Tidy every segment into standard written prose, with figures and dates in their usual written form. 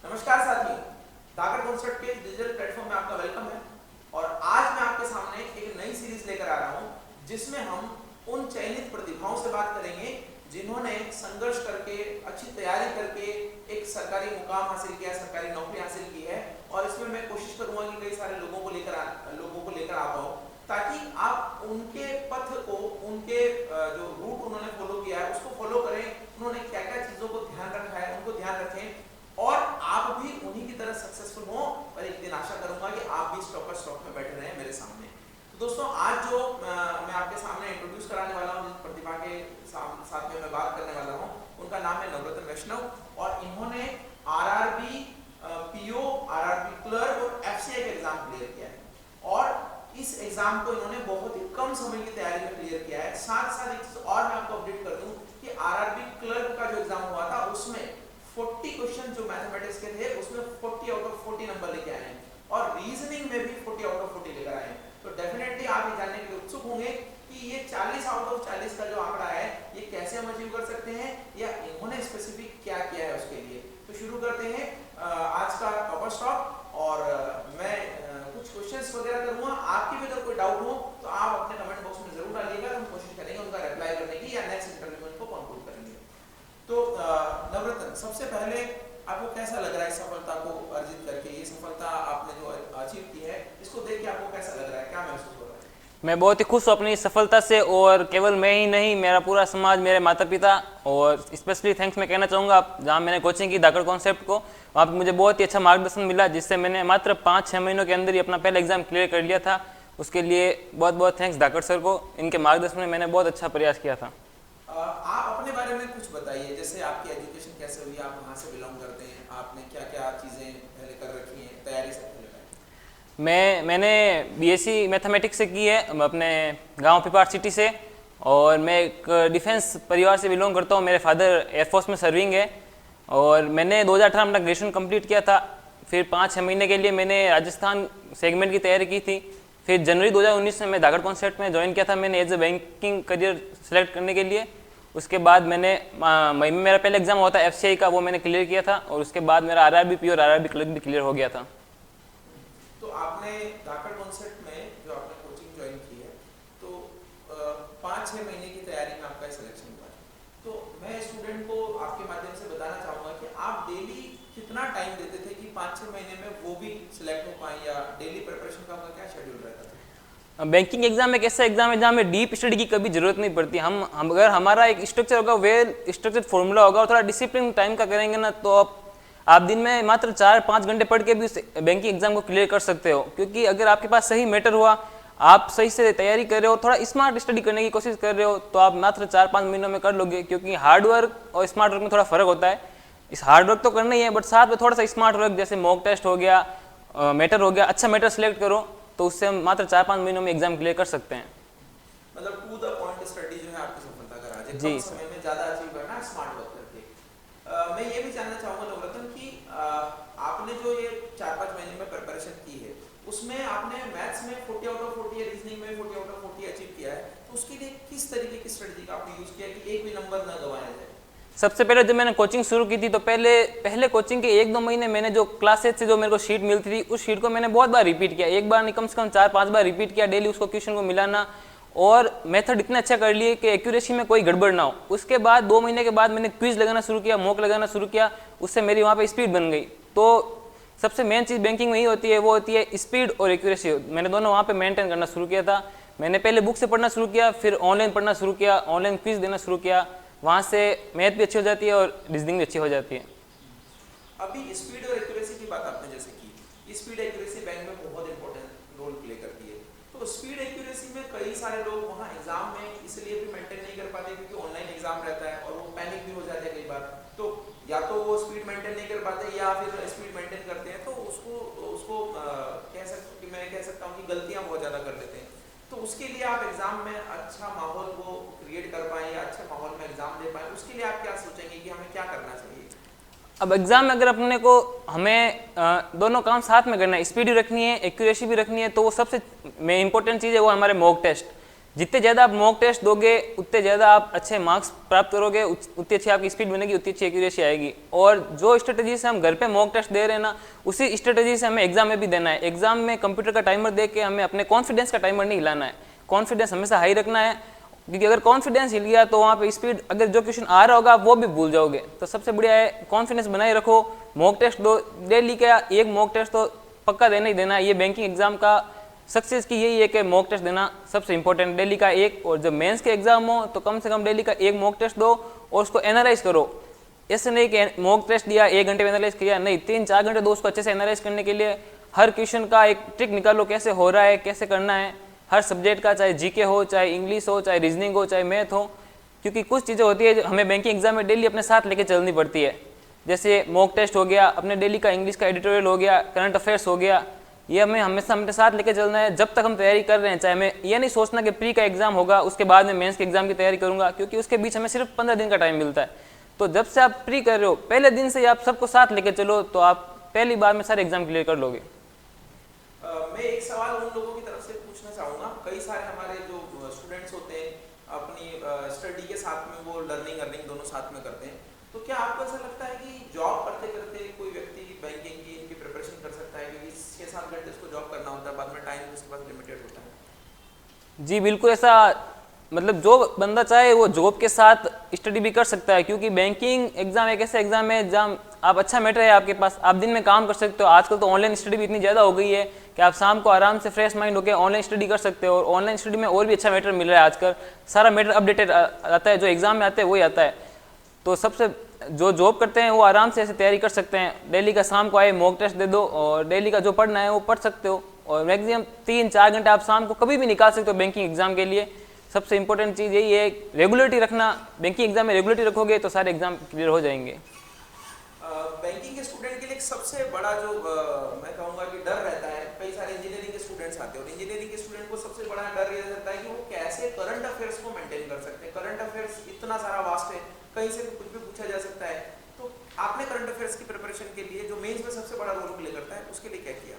नमस्कार साथियों, दागर कॉन्सेप्ट के डिजिटल प्लेटफॉर्म में आपका वेलकम है। और आज मैं आपके सामने एक नई सीरीज लेकर आ रहा हूं जिसमें हम उन चयनित प्रतिभाओं से बात करेंगे जिन्होंने संघर्ष करके, अच्छी तैयारी करके एक सरकारी मुकाम हासिल किया, सरकारी नौकरी हासिल की है। और इसमें मैं कोशिश करूंगा कि कई सारे लोगों को लेकर आ पाऊं ताकि आप उनके पथ को, उनके जो रूट उन्होंने फॉलो किया है उसको फॉलो करें। उन्होंने क्या क्या चीजों को ध्यान रखा है उनको ध्यान रखें और आप भी उन्हीं की तरह सक्सेसफुल हो। और एक दिन आशा करूंगा कि आप भी स्टॉक में बैठे रहें मेरे सामने। तो दोस्तों, आज जो मैं आपके सामने इंट्रोड्यूस कराने वाला हूं, जिस प्रतिभा के साथ में मैं बात करने वाला हूं, उनका नाम है नवरत्न वैष्णव। और इन्होंने आरआरबी पीओ, आरआरबी क्लर्क और एफसीआई का एग्जाम क्लियर किया है। और इस एग्जाम को इन्होंने बहुत ही कम समय की तैयारी में क्लियर किया है। साथ साथ एक चीज और मैं आपको अपडेट कर दूं कि आरआरबी क्लर्क का जो एग्जाम हुआ था उसमें 40 क्वेश्चन जो मैथमेटिक्स के थे उसमें 40 आउट ऑफ 40 नंबर लेके आए हैं और रीजनिंग में भी 40 आउट ऑफ 40 लेकर आए हैं। तो डेफिनेटली आप ये जानने के लिए उत्सुक होंगे कि ये 40 आउट ऑफ 40 का जो आंकड़ा है ये कैसे हम अचीव कर सकते हैं या इन्होंने स्पेसिफिक क्या किया है उसके लिए। तो शुरू करते हैं आज का टॉपर स्टॉक। और मैं कुछ क्वेश्चंस वगैरह करूंगा। आपकी भी अगर कोई डाउट हो तो आप अपने कमेंट बॉक्स में जरूर डालिएगा। हम कोशिश करेंगे उनका रिप्लाई करने की या नेक्स्ट इंटरव्यू में उनको कंक्लूड करेंगे। तो नवरत्न, सबसे पहले आपको कैसा लग रहा है सफलता को अर्जित करके? ये सफलता आपने जो अचीव की है इसको देख के आपको कैसा लग रहा है, क्या महसूस हो रहा है? मैं बहुत ही खुश हूँ अपनी सफलता से। और केवल मैं ही नहीं, मेरा पूरा समाज, मेरे माता पिता, और स्पेशली थैंक्स मैं कहना चाहूँगा जहाँ मैंने कोचिंग की दागर कॉन्सेप्ट को, वहाँ पर मुझे बहुत ही अच्छा मार्गदर्शन मिला जिससे मैंने मात्र 5-6 महीनों के अंदर ही अपना पहला एग्जाम क्लियर कर लिया था। उसके लिए बहुत बहुत थैंक्स दागर सर को। इनके मार्गदर्शन में मैंने बहुत अच्छा प्रयास किया था। आप अपने बारे में कुछ बताइए, जैसे आपकी एजुकेशन कैसे हुई, आप कहाँ से बिलोंग करते हैं, आपने क्या क्या चीज़ें पहले कर रखी हैं, तैयारी से पहले? मैंने बीएससी मैथमेटिक्स से की है अपने गांव पिपाड़ सिटी से। और मैं एक डिफेंस परिवार से बिलोंग करता हूं। मेरे फादर एयरफोर्स में सर्विंग है। और मैंने 2018 में अपना ग्रेजुएशन कंप्लीट किया था। फिर 5-6 महीने के लिए मैंने राजस्थान सेगमेंट की तैयारी की थी। फिर जनवरी 2019 में मैं दागर कॉन्सेप्ट में ज्वाइन किया था मैंने as a banking career select करने के लिए। उसके बाद मैंने मई में मेरा पहला एग्जाम हुआ था एफसीआई का, वो मैंने क्लियर किया था। और उसके बाद मेरा आरआरबी पी और आरआरबी क्लर्क भी क्लियर हो गया था। तो आपने दागर कॉन्सेप्ट में जो आपने कोचिंग ज्वाइन की है, तो 5-6 महीने की तैयारी में आपका सिलेक्शन हुआ है। तो मैं स्टूडेंट को आपके माध्यम से बताना चाहूँगा कि आप डेली कितना टाइम देते थे कि 5-6 महीने में वो भी सिलेक्ट हो पाए, या डेली प्रिपरेशन का आपका क्या शेड्यूल रहता था? बैंकिंग एग्जाम एक ऐसा एग्जाम है जहाँ में डीप स्टडी की कभी जरूरत नहीं पड़ती। हम अगर हमारा एक स्ट्रक्चर होगा, वेल स्ट्रक्चर्ड फॉर्मूला होगा और थोड़ा डिसिप्लिन टाइम का करेंगे ना, तो आप दिन में मात्र 4-5 घंटे पढ़ के भी उस बैंकिंग एग्जाम को क्लियर कर सकते हो। क्योंकि अगर आपके पास सही मैटर हुआ, आप सही से तैयारी कर रहे हो, थोड़ा स्मार्ट स्टडी करने की कोशिश कर रहे हो, तो आप मात्र 4-5 महीनों में कर लोगे। क्योंकि हार्ड वर्क और स्मार्ट वर्क में थोड़ा फर्क होता है। इस हार्ड वर्क तो करना ही है, बट साथ में थोड़ा सा स्मार्ट वर्क, जैसे मॉक टेस्ट हो गया, मैटर हो गया, अच्छा मैटर सेलेक्ट करो, तो उससे हम मात्र 4-5 महीनों में एग्जाम क्लियर कर सकते हैं। मतलब टू द पॉइंट स्टडी जो है आपकी सफलता का राज है। जी कम समय में ज्यादा अचीव करना है, स्मार्ट वर्क करके। मैं ये भी जानना चाहूंगा नवरत्न कि आपने जो ये 4-5 महीने में प्रिपरेशन की है उसमें आपने मैथ्स में 40 आउट ऑफ 40 या रीजनिंग में 40 आउट ऑफ 40 अचीव किया है। तो उसके लिए किस तरीके की स्ट्रेटजी का आपने यूज किया कि एक भी नंबर न गंवाया जाए? सबसे पहले जब मैंने कोचिंग शुरू की थी तो पहले कोचिंग के 1-2 महीने मैंने जो क्लासेस से जो मेरे को शीट मिलती थी उस शीट को मैंने बहुत बार रिपीट किया। एक बार नहीं, कम से कम 4-5 बार रिपीट किया, डेली उसको क्वेश्चन को मिलाना। और मेथड इतने अच्छा कर लिए कि एक्यूरेसी में कोई गड़बड़ ना हो। उसके बाद 2 महीने के बाद मैंने क्विज लगाना शुरू किया, मॉक लगाना शुरू किया। उससे मेरी वहाँ पे स्पीड बन गई। तो सबसे मेन चीज़ बैंकिंग में ही होती है, वो होती है स्पीड और एक्यूरेसी। मैंने दोनों वहाँ पे मेंटेन करना शुरू किया था। मैंने पहले बुक से पढ़ना शुरू किया, फिर ऑनलाइन पढ़ना शुरू किया, ऑनलाइन क्विज देना शुरू किया। वहाँ से मैथ भी अच्छी हो जाती है और रीजनिंग भी अच्छी हो जाती है। अभी स्पीड और एक्यूरेसी की बात आपने जैसे की, स्पीड एक्यूरेसी बैंक में बहुत इंपॉर्टेंट रोल प्ले करती है। तो स्पीड एक्यूरेसी में कई सारे लोग वहाँ एग्जाम में इसलिए भी मेंटेन नहीं कर पाते क्योंकि ऑनलाइन एग्जाम रहता है और वो पैनिक भी हो जाते हैं कई बार। तो या तो वो स्पीड मेंटेन नहीं कर पाते या फिर स्पीड मेंटेन करते हैं तो उसको मैं कह सकता हूँ कि गलतियाँ बहुत ज़्यादा कर देते हैं। तो उसके लिए आप एग्जाम में अच्छा माहौल को क्रिएट कर पाए या अच्छे माहौल में एग्जाम दे पाए, उसके लिए आप क्या सोचेंगे कि हमें क्या करना चाहिए? अब एग्जाम में अगर अपने को हमें दोनों काम साथ में करना है, स्पीड भी रखनी है, एक्यूरेसी भी रखनी है, तो वो सबसे मेन इंपॉर्टेंट चीज़ है वो हमारे मॉक टेस्ट। जितने ज़्यादा आप मॉक टेस्ट दोगे उतने ज़्यादा आप अच्छे मार्क्स प्राप्त करोगे, उतनी अच्छी आपकी स्पीड बनेगी, उतनी अच्छी एक्यूरेसी आएगी। और जो स्ट्रेटजी से हम घर पे मॉक टेस्ट दे रहे हैं ना, उसी स्ट्रेटजी से हमें एग्जाम में भी देना है। एग्जाम में कंप्यूटर का टाइमर दे के हमें अपने कॉन्फिडेंस का टाइमर नहीं हिलाना है, कॉन्फिडेंस हमेशा हाई रखना है, क्योंकि अगर कॉन्फिडेंस हिल गया तो वहाँ पे स्पीड, अगर जो क्वेश्चन आ रहा होगा वो भी भूल जाओगे। तो सबसे बढ़िया है कॉन्फिडेंस बनाए रखो, मॉक टेस्ट दो, डेली का एक मॉक टेस्ट तो पक्का देना ही देना है। ये बैंकिंग एग्जाम का सक्सेस की यही है कि मॉक टेस्ट देना सबसे इंपॉर्टेंट, डेली का एक। और जब मेंस के एग्जाम हो तो कम से कम डेली का एक मॉक टेस्ट दो और उसको एनालाइज करो। ऐसे नहीं कि मॉक टेस्ट दिया 1 घंटे में एनालाइज किया, नहीं, 3-4 घंटे दो उसको अच्छे से एनालाइज करने के लिए। हर क्वेश्चन का एक ट्रिक निकालो, कैसे हो रहा है, कैसे करना है, हर सब्जेक्ट का, चाहे जीके हो, चाहे इंग्लिश हो, चाहे रीजनिंग हो, चाहे मैथ हो। क्योंकि कुछ चीज़ें होती है जो हमें बैंकिंग एग्जाम में डेली अपने साथ लेके चलनी पड़ती है। जैसे मॉक टेस्ट हो गया, अपने डेली का इंग्लिश का एडिटोरियल हो गया, करंट अफेयर्स हो गया, ये हमें हमेशा अपने साथ लेके चलना है जब तक हम तैयारी कर रहे हैं। चाहे हमें ये नहीं सोचना कि प्री का एग्जाम होगा उसके बाद में मेंस के एग्जाम की तैयारी करूंगा, क्योंकि उसके बीच हमें सिर्फ 15 दिन का टाइम मिलता है। तो जब से आप प्री कर रहे हो, पहले दिन से आप सबको साथ लेके चलो, तो आप पहली बार में सारे एग्जाम क्लियर कर लोगे। मैं एक सवाल उन लोगों की तरफ से पूछना चाहूँगा, कई सारे हमारे जो स्टूडेंट्स होते हैं अपनी स्टडी के साथ में वो लर्निंग अर्निंग दोनों साथ में करते हैं, तो क्या आपको ऐसा लगता है कि जॉब करते करते कोई व्यक्ति बैंकिंग की इनकी प्रिपरेशन कर सकता है? क्योंकि 6-7 घंटे उसको जॉब करना होता है, बाद में टाइम उसके पास लिमिटेड होता है। जी बिल्कुल, ऐसा मतलब जो बंदा चाहे वो जॉब के साथ स्टडी भी कर सकता है, क्योंकि बैंकिंग एग्जाम एक ऐसा एग्जाम है जहाँ आप अच्छा मैटर है आपके पास, आप दिन में काम कर सकते हो। आजकल तो ऑनलाइन स्टडी भी इतनी ज़्यादा हो गई है कि आप शाम को आराम से फ्रेश माइंड होकर ऑनलाइन स्टडी कर सकते हो। और ऑनलाइन स्टडी में और भी अच्छा मैटर मिल रहा है आजकल, सारा मैटर अपडेटेड आता है, जो एग्जाम में आता है वही आता है। तो सबसे जो जॉब करते हैं वो आराम से ऐसे तैयारी कर सकते हैं। डेली का शाम को आए मॉक टेस्ट दे दो और डेली का जो पढ़ना है वो पढ़ सकते हो। और मैक्सिमम 3-4 घंटे आप शाम को कभी भी निकाल सकते हो बैंकिंग एग्जाम के लिए। सबसे इंपॉर्टेंट चीज़ यही है, रेगुलरिटी रखना। बैंकिंग एग्जाम में रेगुलरिटी रखोगे तो सारे एग्जाम क्लियर हो जाएंगे। बैंकिंग के स्टूडेंट के लिए सबसे बड़ा जो मैं कहूँगा कि डर रहता है, कई सारे इंजीनियरिंग के स्टूडेंट्स आते हैं और इंजीनियरिंग के स्टूडेंट को सबसे बड़ा डर ये रहता है कि वो कैसे करंट अफेयर्स को मेंटेन कर सकते हैं। करंट अफेयर्स इतना सारा वास्ट है, कहीं से भी कुछ भी पूछा जा सकता है। तो आपने करंट अफेयर्स की प्रिपरेशन के लिए जो मेंस में सबसे बड़ा रोल प्ले करता है, उसके लिए क्या किया?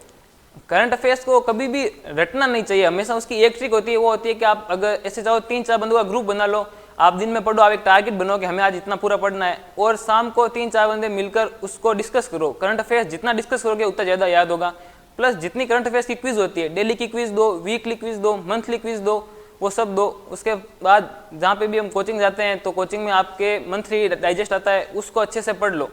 करंट अफेयर्स को कभी भी रटना नहीं चाहिए, हमेशा उसकी एक ट्रिक होती है, वो होती है कि आप अगर ऐसे चाहो 3-4 बंदों का ग्रुप बना लो, आप दिन में पढ़ो, आप एक टारगेट बनाओ कि हमें आज इतना पूरा पढ़ना है, और शाम को 3-4 बंदे मिलकर उसको डिस्कस करो। करंट अफेयर्स जितना डिस्कस करोगे उतना ज़्यादा याद होगा। प्लस जितनी करंट अफेयर्स की क्विज होती है, डेली की क्विज दो, वीकली क्विज दो, मंथली क्विज दो, वो सब दो। उसके बाद जहाँ पे भी हम कोचिंग जाते हैं तो कोचिंग में आपके मंथली डाइजेस्ट आता है, उसको अच्छे से पढ़ लो।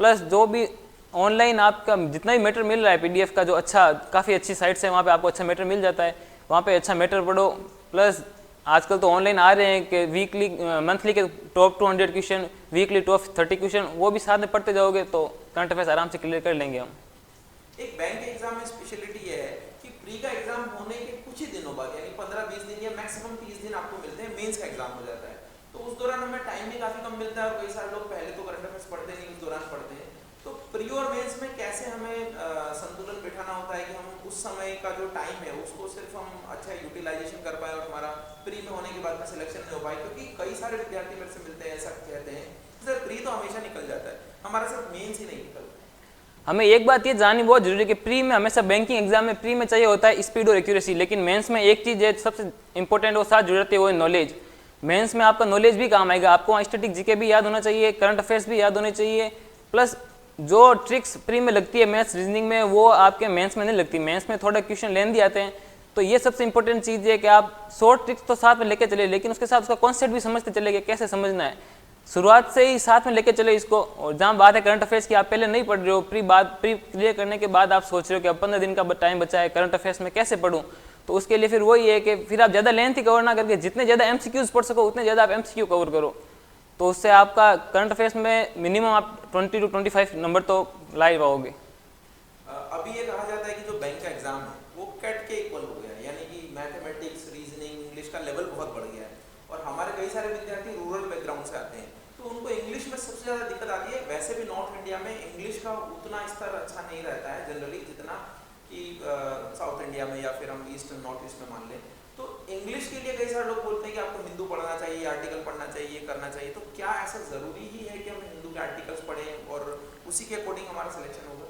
प्लस जो भी ऑनलाइन आपका जितना भी मैटर मिल रहा है पीडीएफ का, जो अच्छा काफ़ी अच्छी साइट्स है वहाँ पे आपको अच्छा मैटर मिल जाता है, वहाँ पे अच्छा मैटर पढ़ो। प्लस आजकल तो ऑनलाइन आ रहे हैं कि वीकली मंथली के top 200 question, weekly top 30 question, वो भी साथ में पढ़ते जाओगे तो करंट अफेयर्स आराम से क्लियर कर लेंगे हम। एक बैंक के एग्जाम में स्पेशलिटी ये है कि प्री का एग्जाम होने के कुछ ही दिनों बाद, यानी 15-20 दिन या मैक्सिमम 30 दिन आपको मिलते हैं, मेंस का एग्जाम हो जाता है। तो उस दौरान हमें टाइम भी काफ़ी कम मिलता है और कई सारे लोग पहले तो करंट अफेयर्स पढ़ते नहीं, उस दौरान पढ़ते हैं। तो प्री और मेंस में कैसे हमें संतुलन बिठाना होता है कि हम उस समय का जो टाइम है उसको सिर्फ हम अच्छा यूटिलाइजेशन कर पाए और हमारा प्री में होने के बाद में सिलेक्शन नहीं हो पाए? क्योंकि कई सारे विद्यार्थी मेरे से मिलते हैं, ऐसा कहते हैं सर प्री तो हमेशा निकल जाता है, हमारा सिर्फ मेंस ही नहीं निकलता। हमें एक बात ये जाननी बहुत जरूरी है कि प्री में हमेशा बैंकिंग एग्जाम में प्री में चाहिए होता है स्पीड और एक्यूरेसी, लेकिन मेंस में एक चीज़ है सबसे इंपॉर्टेंट और साथ जुड़ जाती है, वो है नॉलेज। मेंस में आपका नॉलेज भी काम आएगा, आपको वहाँ स्टैटिक जीके भी याद होना चाहिए, करंट अफेयर्स भी याद होने चाहिए। प्लस जो ट्रिक्स प्री में लगती है मैथ्स रीजनिंग में, वो आपके मेंस में नहीं लगती। मेंस में थोड़ा क्वेश्चन लेंदी आते हैं, तो ये सबसे इंपॉर्टेंट चीज़ है कि आप शॉर्ट ट्रिक्स तो साथ में लेके चले, लेकिन उसके साथ उसका कॉन्सेप्ट भी समझते चले कि कैसे समझना है। शुरुआत से ही साथ में लेके चले इसको। और जहाँ बात है करंट अफेयर्स की, आप पहले नहीं पढ़ रहे हो, प्री क्लियर करने के बाद आप सोच रहे हो कि अब 15 दिन का टाइम बचा है, करंट अफेयर्स में कैसे पढ़ूँ, तो उसके लिए फिर वही है कि फिर आप ज़्यादा लेंथ ही कवर ना करके जितने ज़्यादा एमसीक्यूज पढ़ सको उतने ज़्यादा आप एमसीक्यू कवर करो, तो उससे आपका करंट अफेयर्स में मिनिमम आप 20 to 25 नंबर तो ला ही पाओगे। अभी ये कहा जाता है कि जो बैंक का एग्जाम है वो कैट के इक्वल हो गया है, यानी कि मैथमेटिक्स रीजनिंग इंग्लिश का लेवल बहुत बढ़ गया है। और हमारे कई सारे विद्यार्थी रूरल बैकग्राउंड से आते हैं, तो उनको इंग्लिश में सबसे ज़्यादा दिक्कत आती है। वैसे भी नॉर्थ इंडिया में इंग्लिश का उतना स्तर अच्छा नहीं रहता है जनरली, जितना कि साउथ इंडिया में या फिर हम ईस्ट नॉर्थ ईस्ट में मान लें। तो इंग्लिश के लिए कई सारे लोग बोलते हैं कि आपको हिंदू पढ़ना चाहिए, आर्टिकल पढ़ना चाहिए, करना चाहिए। तो क्या ऐसा ज़रूरी ही है कि हम हिंदू के आर्टिकल्स पढ़ें और उसी के अकॉर्डिंग हमारा सिलेक्शन होगा?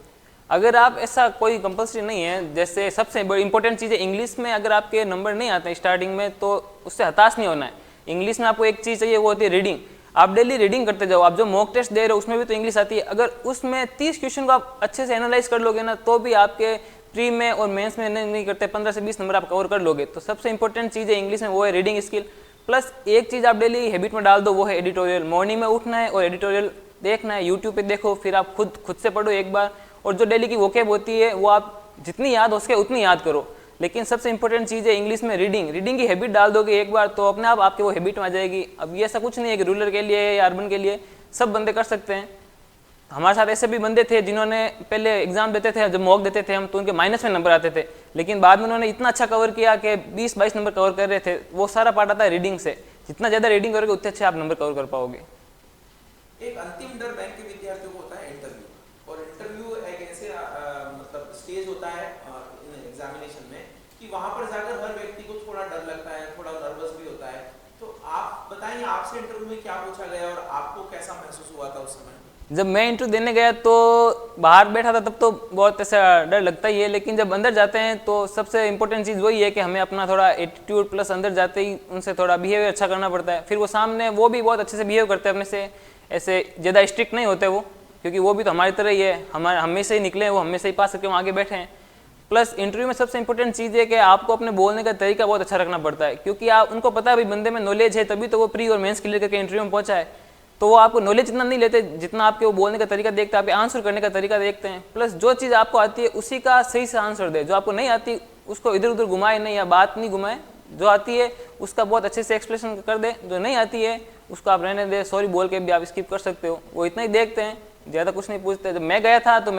अगर आप ऐसा कोई कंपल्सरी नहीं है, जैसे सबसे बड़ी इंपॉर्टेंट चीज़ है इंग्लिश में, अगर आपके नंबर नहीं आते हैं स्टार्टिंग में तो उससे हताश नहीं होना है। इंग्लिश में आपको एक चीज़ चाहिए, वो होती है रीडिंग। आप डेली रीडिंग करते जाओ। आप जो मॉक टेस्ट दे रहे हो उसमें भी तो इंग्लिश आती है, अगर उसमें 30 क्वेश्चन को आप अच्छे से एनालाइज कर लोगे ना, तो भी आपके प्री में और मेंस में नहीं करते 15 से 20 नंबर आप कवर कर लोगे। तो सबसे इंपॉर्टेंट चीज़ है इंग्लिश में, वो है रीडिंग स्किल। प्लस एक चीज़ आप डेली हैबिट में डाल दो, वो है एडिटोरियल। मॉर्निंग में उठना है और एडिटोरियल देखना है, यूट्यूब पे देखो, फिर आप खुद से पढ़ो एक बार। और जो डेली की वोकेब होती है वो आप जितनी याद हो सके उतनी याद करो। लेकिन सबसे इंपॉर्टेंट चीज़ है इंग्लिश में रीडिंग की हैबिट डाल दोगे एक बार तो अपने आप आपके वो हैबिट में आ जाएगी। अब ये ऐसा कुछ नहीं है कि रूरल के लिए या अर्बन के लिए, सब बंदे कर सकते हैं। हमारे साथ ऐसे भी बंदे थे जिन्होंने पहले एग्जाम देते थे, जब मॉक देते थे हम, तो उनके माइनस में नंबर आते थे, लेकिन बाद में उन्होंने इतना अच्छा कवर किया कि 20-22 नंबर कवर कर रहे थे। वो सारा पार्ट आता है रीडिंग से। जितना ज़्यादा रीडिंग करोगे उतने अच्छे आप नंबर कवर कर पाओगे। एक अंतिम डर बैंक के विद्यार्थियों को होता है इंटरव्यू, और इंटरव्यू एक ऐसे मतलब स्टेज होता है एग्जामिनेशन में कि वहां पर जाकर हर व्यक्ति को थोड़ा डर लगता है, थोड़ा नर्वस भी होता है। तो आप बताइए, आपसे इंटरव्यू में क्या पूछा गया और आपको कैसा महसूस हुआ था उस समय? जब मैं इंटरव्यू देने गया तो बाहर बैठा था, तब तो बहुत ऐसा डर लगता ही है, लेकिन जब अंदर जाते हैं तो सबसे इंपॉर्टेंट चीज़ वही है कि हमें अपना थोड़ा एटीट्यूड प्लस अंदर जाते ही उनसे थोड़ा बिहेवियर अच्छा करना पड़ता है। फिर वो सामने वो भी बहुत अच्छे से बिहेव करते हैं अपने से, ऐसे ज़्यादा स्ट्रिक्ट नहीं होते वो, क्योंकि वो भी तो हमारी तरह ही है, हमारे हमेशा ही निकले हैं, वो हमेशा ही पास करके वहाँ आगे बैठे हैं। प्लस इंटरव्यू में सबसे इंपॉर्टेंट चीज़ है कि आपको अपने बोलने का तरीका बहुत अच्छा रखना पड़ता है, क्योंकि आप उनको पता है भाई बंदे में नॉलेज है, तभी तो वो प्री और मेंस क्लियर करके इंटरव्यू में पहुंचा है। तो वो आपको नॉलेज इतना नहीं लेते जितना आपके वो बोलने का तरीका देखते हैं, आपके आंसर करने का तरीका देखते हैं। प्लस जो चीज़ आपको आती है उसी का सही से आंसर दे, जो आपको नहीं आती उसको इधर उधर घुमाए नहीं या बात नहीं घुमाए, जो आती है उसका बहुत अच्छे से एक्सप्लेनेशन कर दे, जो नहीं आती है उसको आप रहने दे, सॉरी बोल के भी आप स्किप कर सकते हो। वो इतना ही देखते हैं, ज़्यादा कुछ नहीं पूछते। जब मैं गया था तो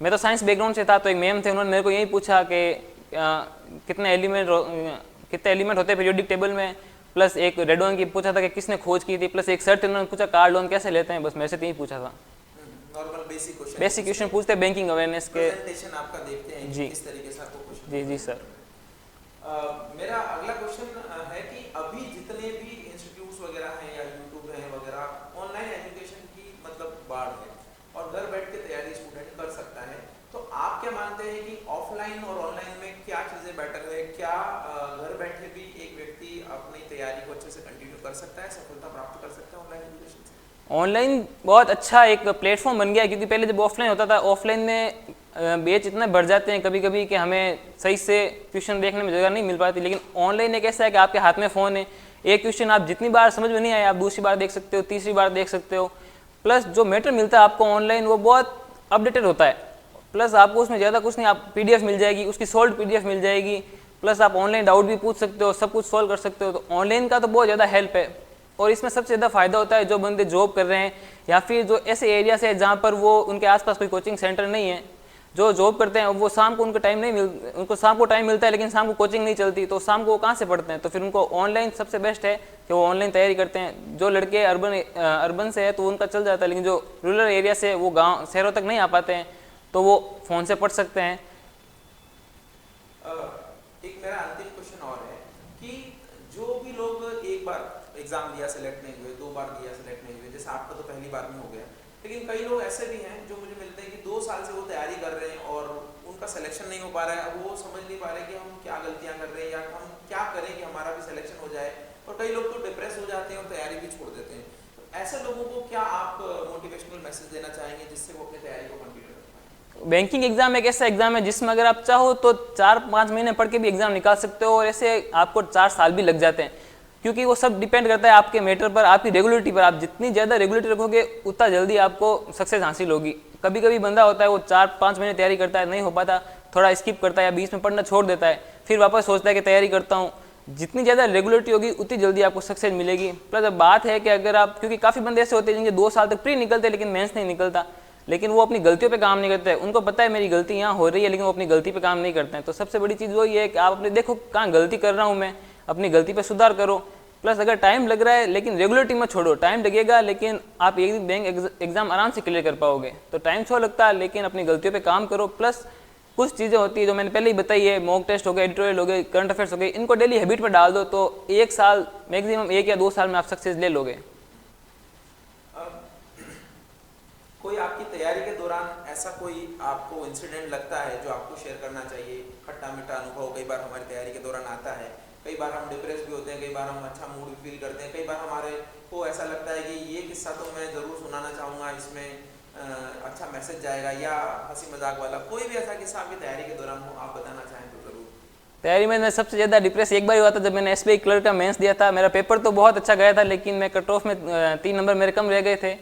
मैं तो साइंस बैकग्राउंड से था, तो एक मैम थे, उन्होंने मेरे को यही पूछा कि कितने एलिमेंट होते हैं पीरियोडिक टेबल में, प्लस एक रेडोन की पूछा था कि किसने खोज की थी, प्लस एक सर थे उन्होंने पूछा कार लोन कैसे लेते हैं। बस मेरे से तो यही पूछा था। नॉर्मल बेसिक क्वेश्चन पूछते हैं बैंकिंग अवेयरनेस के। प्रेजेंटेशन आपका देखते हैं जी, किस तरीके से आपको क्वेश्चन। जी सर। मेरा अगला क्वेश्चन है कि अभी जितने भी इंस्टीट्यूट्स वगैरह हैं या यूट्यूब है वगैरह, ऑनलाइन एजुकेशन की मतलब बाढ़ है और घर बैठ के तैयारी स्टूडेंट कर सकता है। तो आप क्या मानते हैं कि ऑफलाइन और ऑनलाइन में क्या चीज़ें बेटर है? क्या घर बैठे भी एक व्यक्ति अपनी तैयारी को अच्छे से कंटिन्यू कर सकता है, सफलता प्राप्त कर सकता है ऑनलाइन एजुकेशन से? ऑनलाइन बहुत अच्छा एक प्लेटफॉर्म बन गया है, क्योंकि पहले जब ऑफलाइन होता था, ऑफलाइन में बैच इतने बढ़ जाते हैं कभी कभी कि हमें सही से क्वेश्चन देखने में जगह नहीं मिल पाती। लेकिन ऑनलाइन एक ऐसा है कि आपके हाथ में फ़ोन है, एक क्वेश्चन आप जितनी बार समझ में नहीं आए आप दूसरी बार देख सकते हो, तीसरी बार देख सकते हो। प्लस जो मैटर मिलता है आपको ऑनलाइन वो बहुत अपडेटेड होता है। प्लस आपको उसमें ज़्यादा कुछ नहीं, आप PDF मिल जाएगी, उसकी सॉल्व PDF मिल जाएगी। प्लस आप ऑनलाइन डाउट भी पूछ सकते हो, सब कुछ सॉल्व कर सकते हो। तो ऑनलाइन का तो बहुत ज़्यादा हेल्प है। और इसमें सबसे ज़्यादा फ़ायदा होता है जो बंदे जॉब कर रहे हैं या फिर जो ऐसे एरिया से जहाँ पर वो उनके आसपास कोई कोचिंग सेंटर नहीं है, जो जॉब करते हैं वो शाम को उनको शाम को टाइम मिलता है, लेकिन शाम को कोचिंग नहीं चलती, तो शाम को वो कहाँ से पढ़ते हैं? तो फिर उनको ऑनलाइन सबसे बेस्ट है कि वो ऑनलाइन तैयारी करते हैं। जो लड़के अर्बन से है तो उनका चल जाता है, लेकिन जो रूरल एरिया से वो गाँव शहरों तक नहीं आ पाते हैं तो वो फ़ोन से पढ़ सकते हैं। एक मेरा अंतिम क्वेश्चन और है कि जो भी लोग एक बार एग्जाम दिया सेलेक्ट नहीं हुए, 2 बार दिया सेलेक्ट नहीं हुए, जैसे आपका तो पहली बार में हो गया, लेकिन कई लोग ऐसे भी हैं जो मुझे मिलते हैं कि 2 साल से वो तैयारी कर रहे हैं और उनका सिलेक्शन नहीं हो पा रहा है। वो समझ नहीं पा रहे कि हम क्या गलतियां कर रहे हैं या हम क्या करें कि हमारा भी सिलेक्शन हो जाए, और कई लोग तो डिप्रेस हो जाते हैं और तैयारी भी छोड़ देते हैं। तो ऐसे लोगों को क्या आप मोटिवेशनल मैसेज देना चाहेंगे जिससे वो अपनी तैयारी को कंटिन्यू कर पाएं? बैंकिंग एग्जाम एक ऐसा एग्जाम है जिसमें अगर आप चाहो तो 4-5 महीने पढ़ के भी एग्जाम निकाल सकते हो, और ऐसे आपको 4 साल भी लग जाते हैं, क्योंकि वो सब डिपेंड करता है आपके मैटर पर, आपकी रेगुलरिटी पर। आप जितनी ज़्यादा रेगुलरिटी रखोगे उतना जल्दी आपको सक्सेस हासिल होगी। कभी कभी बंदा होता है वो 4-5 महीने तैयारी करता है, नहीं हो पाता, थोड़ा स्किप करता है या बीच में पढ़ना छोड़ देता है, फिर वापस सोचता है कि तैयारी करता हूँ। जितनी ज़्यादा रेगुलरिटी होगी उतनी जल्दी आपको सक्सेस मिलेगी। प्लस अब बात है कि अगर आप, क्योंकि काफ़ी बंदे ऐसे होते हैं जिनके 2 साल तक प्री निकलते हैं लेकिन मेंस नहीं निकलता, लेकिन वो अपनी गलतियों पे काम नहीं करते हैं। उनको पता है मेरी गलती यहाँ हो रही है, लेकिन वो अपनी गलती पे काम नहीं करते हैं। तो सबसे बड़ी चीज़ वही है कि आप अपने देखो कहाँ गलती कर रहा हूँ मैं, अपनी गलती पे सुधार करो। प्लस अगर टाइम लग रहा है लेकिन रेगुलरिटी मत छोड़ो, टाइम लगेगा लेकिन आप एक दिन बैंक एग्जाम आराम से क्लियर कर पाओगे। तो टाइम छो लगता है लेकिन अपनी गलतियों पे काम करो। प्लस कुछ चीज़ें होती है जो मैंने पहले ही बताई है, मॉक टेस्ट हो गए, एडिटोरियल हो गए, करंट अफेयर्स हो गए, इनको डेली हैबिट में डाल दो तो 1 साल मैक्सिमम 1 या 2 साल में आप सक्सेस ले लोगे। कोई आपकी तैयारी के दौरान ऐसा कोई आपको इंसिडेंट लगता है जो आपको शेयर करना चाहिए? खट्टा मीठा अनुभव कई बार हमारी तैयारी के दौरान आता है, कई बार हम डिप्रेस भी होते हैं, कई बार हम अच्छा मूड भी फील करते हैं, कई बार हमारे को ऐसा लगता है कि ये किस्सा तो मैं ज़रूर सुनाना चाहूँगा, इसमें अच्छा मैसेज जाएगा, या हंसी मजाक वाला कोई भी ऐसा किस्सा आपकी तैयारी के दौरान हो, आप बताना चाहें तो ज़रूर। तैयारी में मैं सबसे ज़्यादा डिप्रेस एक बार हुआ था जब मैंने एसबीआई क्लर्क का मेंस दिया था। मेरा पेपर तो बहुत अच्छा गया था, लेकिन मैं कट ऑफ में 3 नंबर मेरे कम रह गए थे।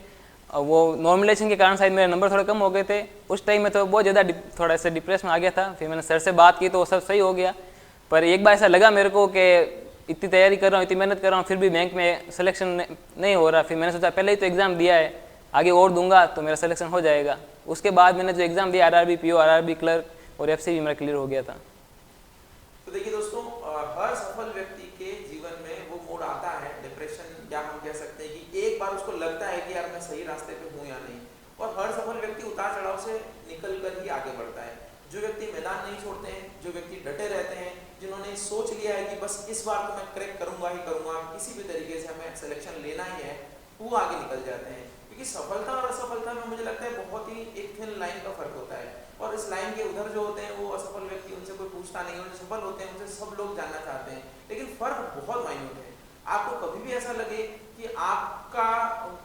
वो नॉर्मलाइजेशन के कारण शायद मेरे नंबर थोड़े कम हो गए थे। उस टाइम में तो बहुत ज़्यादा थोड़ा सा डिप्रेस में आ गया था। फिर मैंने सर से बात की तो वो सब सही हो गया। पर एक बार ऐसा लगा मेरे को कि इतनी तैयारी कर रहा हूँ, इतनी मेहनत कर रहा हूँ, फिर भी बैंक में सिलेक्शन नहीं हो रहा। फिर मैंने सोचा पहले ही तो एग्ज़ाम दिया है, आगे और दूंगा तो मेरा सिलेक्शन हो जाएगा। उसके बाद मैंने जो एग्ज़ाम दिया आरआरबी पीओ, आरआरबी क्लर्क और एफसी भी मेरा क्लियर हो गया था। तो देखिए दोस्तों, हर सफल व्यक्ति के जीवन में वो मोड़ आता है, डिप्रेशन या हम कह सकते हैं कि एक बार उसको लगता है कि यार मैं सही रास्ते पे हूँ या नहीं। और हर सफल व्यक्ति उतार चढ़ाव से निकल कर ही आगे बढ़ता है। जो व्यक्ति मैदान नहीं छोड़ते हैं, जो व्यक्ति डटे रहते हैं, जिन्होंने सोच लिया है कि बस इस बार तो मैं क्रैक करूंगा ही करूंगा, किसी भी तरीके से हमें सिलेक्शन लेना ही है, वो आगे निकल जाते हैं। क्योंकि सफलता और असफलता में मुझे लगता है बहुत ही एक थिन लाइन का फर्क होता है। और इस लाइन के उधर जो होते हैं वो असफल व्यक्ति, उनसे कोई पूछता नहीं है, जो सफल होते हैं उनसे सब लोग जानना चाहते हैं, लेकिन फर्क बहुत माइन्यूट है। आपको कभी भी ऐसा लगे कि आपका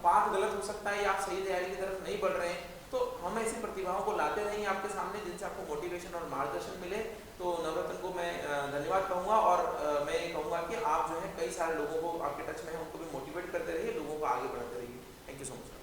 पाथ गलत हो सकता है या आप सही तैयारी की तरफ नहीं बढ़ रहे हैं, तो हम ऐसी प्रतिभाओं को लाते रहेंगे आपके सामने जिनसे आपको मोटिवेशन और मार्गदर्शन मिले। तो नवरत्न को मैं धन्यवाद कहूँगा, और मैं ये कहूँगा कि आप जो है कई सारे लोगों को आपके टच में है उनको भी मोटिवेट करते रहिए, लोगों को आगे बढ़ाते रहिए। Thank you so much.